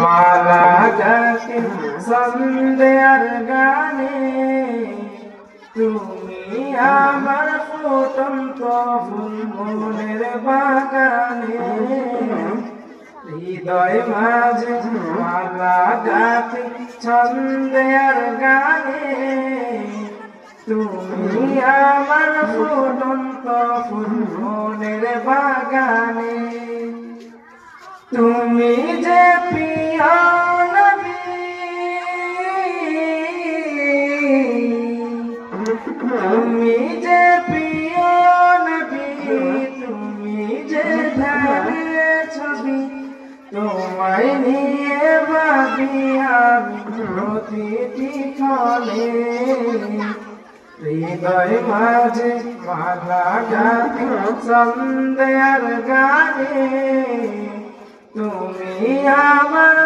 মালা গাছে সন্ধ্যার গানে তুমি আমার ফুটন্ত ফুল মনের বাগানে হৃদয় মাঝে মালা গাছে সন্ধ্যার গানে তুমি আমার ফুটন্ত ফুল মনের বাগানে তুমি যে প্রিয় নবী তুমি যে প্রিয় নবী তুমি যে ধ্যানের ছবি তোমায় নিয়ে ভাবি আমি প্রতিটি ক্ষণে হৃদয় মাঝে মালা গাছে সন্ধ্যার গানে তুমি আমার